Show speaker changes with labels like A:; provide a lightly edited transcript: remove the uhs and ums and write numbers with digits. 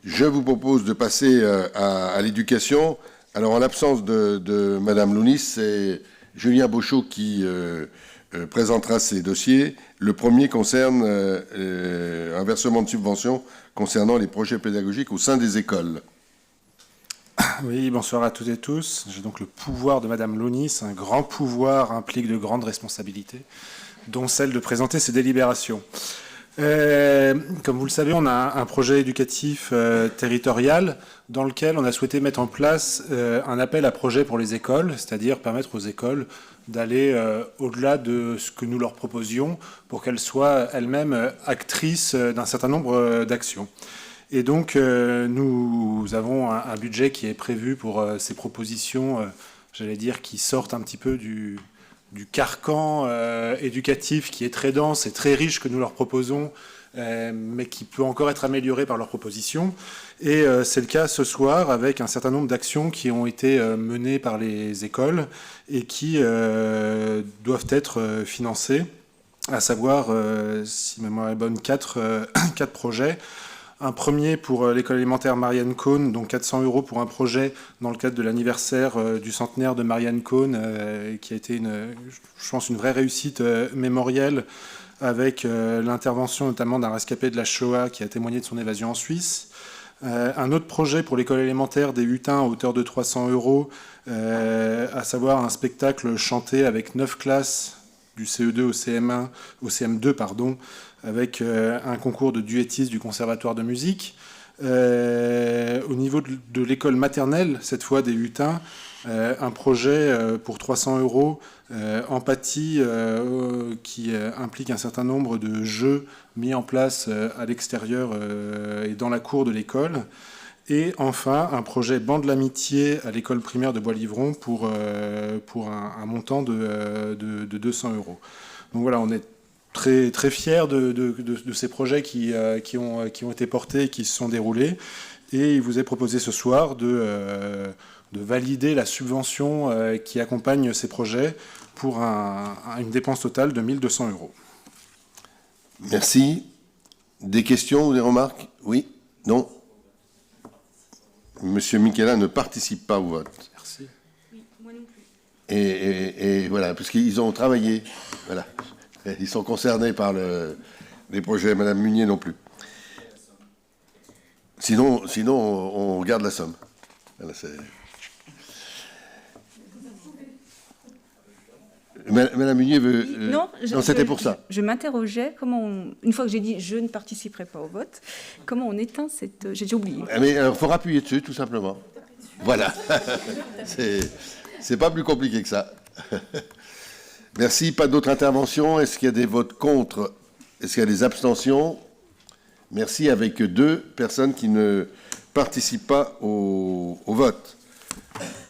A: Je vous propose de passer à l'éducation. Alors, en l'absence de Madame Lounis, c'est Julien Beauchot qui présentera ces dossiers. Le premier concerne un versement de subvention concernant les projets pédagogiques au sein des écoles.
B: Oui, bonsoir à toutes et tous. J'ai donc le pouvoir de Madame Lounis. Un grand pouvoir implique de grandes responsabilités, dont celle de présenter ces délibérations. Comme vous le savez, on a un projet éducatif territorial dans lequel on a souhaité mettre en place un appel à projet pour les écoles, c'est-à-dire permettre aux écoles d'aller au-delà de ce que nous leur proposions pour qu'elles soient elles-mêmes actrices d'un certain nombre d'actions. Et donc, nous avons un budget qui est prévu pour ces propositions, j'allais dire, qui sortent un petit peu du carcan éducatif qui est très dense et très riche que nous leur proposons, mais qui peut encore être amélioré par leurs propositions. Et c'est le cas ce soir avec un certain nombre d'actions qui ont été menées par les écoles et qui doivent être financées, à savoir, si ma mémoire est bonne, quatre projets. Un premier pour l'école élémentaire Marianne Cohn, donc 400 € pour un projet dans le cadre de l'anniversaire du centenaire de Marianne Cohn, qui a été, je pense, une vraie réussite mémorielle, avec l'intervention notamment d'un rescapé de la Shoah qui a témoigné de son évasion en Suisse. Un autre projet pour l'école élémentaire des Hutins à hauteur de 300 €, à savoir un spectacle chanté avec 9 classes du CE2 au CM2, pardon, avec un concours de duettistes du Conservatoire de musique. Au niveau de l'école maternelle, cette fois des Hutins, un projet pour 300 € empathie qui implique un certain nombre de jeux mis en place à l'extérieur et dans la cour de l'école. Et enfin, un projet Banc de l'amitié à l'école primaire de Bois-Livron pour un montant de 200 €. Donc voilà, on est très, très fiers de ces projets qui ont été portés et qui se sont déroulés. Et il vous est proposé ce soir de valider la subvention qui accompagne ces projets pour une dépense totale de 1 200 €.
A: Merci. Des questions ou des remarques? Oui? Non? Monsieur Michela ne participe pas au vote.
B: Merci.
C: Oui, moi non plus.
A: Et voilà, parce qu'ils ont travaillé. Voilà. Ils sont concernés par les projets. Madame Munier non plus. Sinon on garde la somme. Voilà, Madame Munier veut...
C: Non,
A: c'était pour ça.
C: Je m'interrogeais, une fois que j'ai dit je ne participerai pas au vote, comment on éteint cette... J'ai déjà oublié.
A: Mais il faut appuyer dessus, tout simplement. Voilà. C'est pas plus compliqué que ça. Merci. Pas d'autres interventions. Est-ce qu'il y a des votes contre? Est-ce qu'il y a des abstentions? Merci, avec 2 personnes qui ne participent pas au vote.